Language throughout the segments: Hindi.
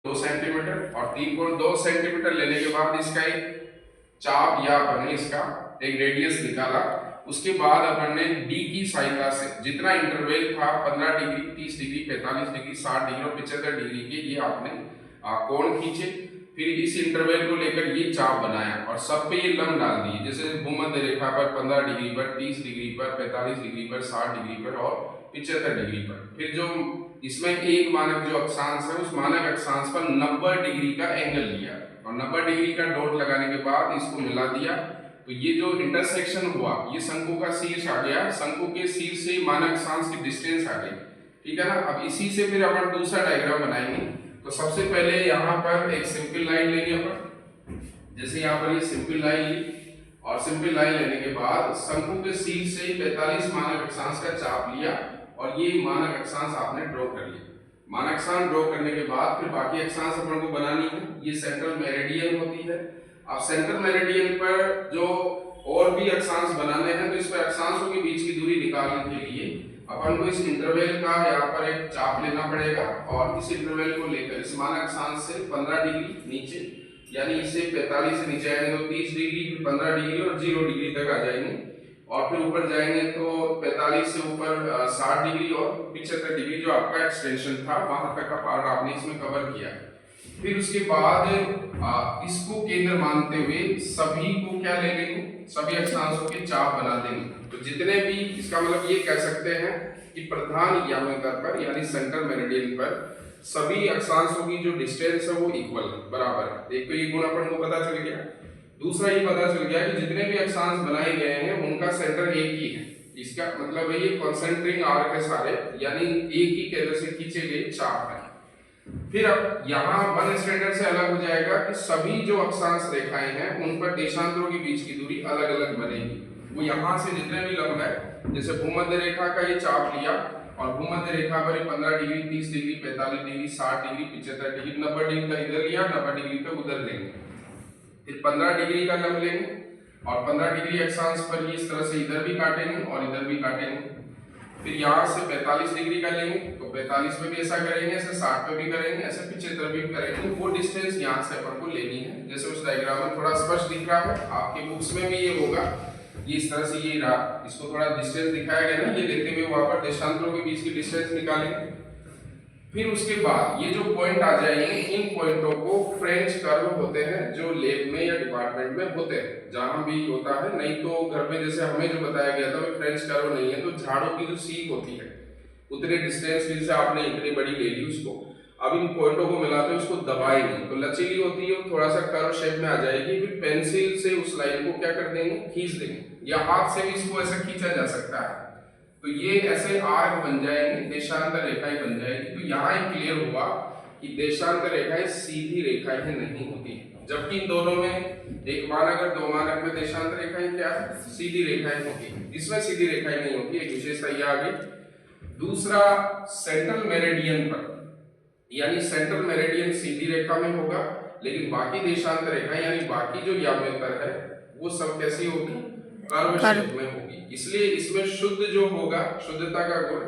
2 सेंटीमीटर और 3.2 सेंटीमीटर लेने के बाद इसका एक चाप या अपन ने इसका एक रेडियस निकाला। उसके बाद अपन ने डी की सहायता से जितना इंटरवल था 15 डिग्री, 30 डिग्री, 45 डिग्री, 60 डिग्री और 75 डिग्री के ये आपने कोण खींचे। फिर इस इंटरवल को लेकर ये चाप बनाया और सब पे ये लंब डाल दिए, जैसे भूमध्य रेखा पर 15 डिग्री पर, 30 डिग्री पर, 45 डिग्री पर, 60 डिग्री पर और 75 डिग्री पर। फिर जो इसमें एक मानक जो अक्षांश है उस मानक अक्षांश पर 90 डिग्री का एंगल लिया और 90 डिग्री का डॉट लगाने के बाद इसको मिला दिया। तो ये जो इंटरसेक्शन हुआ ये शंकु का शीर्ष आ गया, शंकु के शीर्ष से मानक अक्षांश की डिस्टेंस आ गई, ठीक है ना। अब इसी से फिर अपन दूसरा डायग्राम बनाएंगे। तो सबसे पहले यहाँ पर एक सिंपल लाइन लेंगे अपन, जैसे यहाँ पर ये सिंपल लाइन ली और सिंपल लाइन लेने के बाद शंकु के शीर्ष से 45 मानक अक्षांश का चाप लिया और ये मानक अक्षांश आपने ड्रॉ कर लिया। मानक अक्षांश ड्रॉ करने के बाद फिर बाकी अक्षांश अपन को बनानी है। ये सेंट्रल मेरिडियन होती है। अब सेंट्रल मेरिडियन पर जो और भी अक्षांश बनाने हैं तो इस पर अक्षांशों के बीच की दूरी निकालने के लिए अपन को इस इंटरवल का यहाँ पर एक चाप लेना पड़ेगा और इस इंटरवल को लेकर इस मानक अक्षांश से 15 डिग्री नीचे, यानी इसे 45 से नीचे आएंगे तो 30 डिग्री, फिर 15 डिग्री और 0 डिग्री तक आ जाएंगे और फिर ऊपर जाएंगे तो 45 से ऊपर 60 डिग्री और 75 डिग्री जो आपका एक्सटेंशन था वहां तक का पार्ट आपने इसमें कवर किया। फिर उसके बाद इसको केंद्र मानते हुए सभी को क्या ले लेंगे, सभी अक्षांशों के चाप बना देंगे। तो जितने भी, इसका मतलब ये कह सकते हैं कि प्रधान यामांतर पर यानी सेंट्रल मेरिडियन पर सभी अक्षांशों की जो डिस्टेंस है वो इक्वल बराबर है। एक तो ये गुण अपन को पता चल गया, दूसरा ये पता चल गया कि जितने भी अक्षांश बनाए गए हैं उनका सेंटर एक ही है। इसका मतलब है ये कॉन्सेंट्रिक आर्क है सारे, यानी एक ही केंद्र से खींचे गए चाप है। फिर अब यहाँ वन स्टैंडर्ड से अलग हो जाएगा कि सभी जो अक्षांश रेखाएं हैं उन पर देशांतरों के बीच की दूरी अलग अलग बनेगी। वो यहाँ से जितने भी लंब है, जैसे भूमध्य रेखा का ये चाप लिया और भूमध्य रेखा पर 15 degree, 30 degree, 45 degree, 60 degree, 75 degree, 90 degree तक इधर लिया, 90 डिग्री तक उधर लेंगे। फिर 15 डिग्री का लंब लेंगे और 15 डिग्री अक्षांश पर ये इस तरह से इधर भी काटेंगे और इधर भी काटेंगे। फिर यहाँ से 45 डिग्री का लेंगे तो 45 में भी ऐसा करेंगे, ऐसे 60 पे भी करेंगे, ऐसे 75 भी करेंगे। वो डिस्टेंस यहाँ से अपन को लेनी है, जैसे उस डायग्राम में थोड़ा स्पष्ट दिख रहा है, आपके बुक्स में भी ये होगा। ये इस तरह से ये रहा, इसको थोड़ा डिस्टेंस दिखाया गया ना, ये लेते हुए वहां पर देशांतरों के बीच की डिस्टेंस निकालेंगे। फिर उसके बाद ये जो पॉइंट आ जाएंगे, इन पॉइंटों को फ्रेंच कर्व होते हैं जो लैब में या डिपार्टमेंट में होते हैं, जहां भी होता है। नहीं तो घर पे जैसे हमें जो बताया गया था वो फ्रेंच कर्व नहीं है, तो झाड़ों की जो सीख होती है उतने डिस्टेंस की, जैसे आपने इतनी बड़ी ले ली उसको, अब इन पॉइंटों को मिलाते हैं, उसको दबाएंगे तो लचीली होती है, थोड़ा सा कर्व शेप में आ जाएगी। फिर पेंसिल से उस लाइन को क्या कर देंगे, खींच देंगे, या हाथ से भी इसको ऐसा खींचा जा सकता है। तो ये ऐसे आर्क बन जाएंगे, देशांतर रेखाएं बन जाएगी। तो यहाँ क्लियर हुआ कि देशांतर रेखाएं सीधी रेखाएं नहीं होती, जबकि इन दोनों में एक मानक और दो मानक में देशांतर रेखाएं क्या है, सीधी रेखाएं होती। इसमें सीधी रेखाएं नहीं होती, एक विशेषता यह आ गई। दूसरा, सेंट्रल मेरिडियन पर, यानी सेंट्रल मेरिडियन सीधी रेखा में होगा, लेकिन बाकी देशांतर रेखाएं यानी बाकी जो यामांतर है वो सब कैसी होगी, कर्व शेप में होगी। इसलिए इसमें शुद्ध जो होगा, शुद्धता का गुण,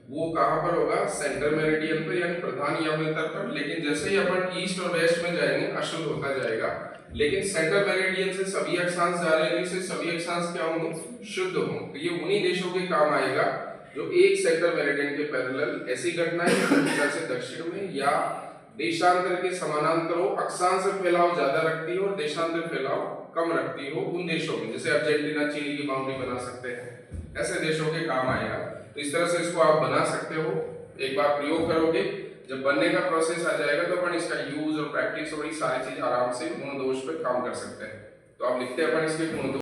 वो कहां पर होगा, सेंट्रल मेरिडियन पर यानी प्रधान यामांतर पर। लेकिन जैसे ही अपन ईस्ट और वेस्ट में जाएंगे अशुद्ध होता जाएगा, लेकिन सेंट्रल मेरिडियन से सभी अक्षांश जा रहे हैं, सभी अक्षांश क्या होंगे, शुद्ध होंगे। तो ये उन्हीं देशों के काम आएगा जो एक सेंट्रल मेरिडियन के पैरेलल ऐसी घटनाएं उत्तर से दक्षिण में या देशांतर के समानांतर हो, अक्षांश फैलाव ज्यादा रखती हो और देशांतर फैलाव कम रखती हो, उन देशों में, जैसे अर्जेंटीना, चिली की बाउंड्री बना सकते हैं, ऐसे देशों के काम आएगा। तो इस तरह से इसको आप बना सकते हो। एक बार प्रयोग करोगे, जब बनने का प्रोसेस आ जाएगा तो अपन इसका यूज और प्रैक्टिस और सारी चीज आराम से गुण दोष पे काम कर सकते हैं। तो आप लिखते हैं अपन इसके गुण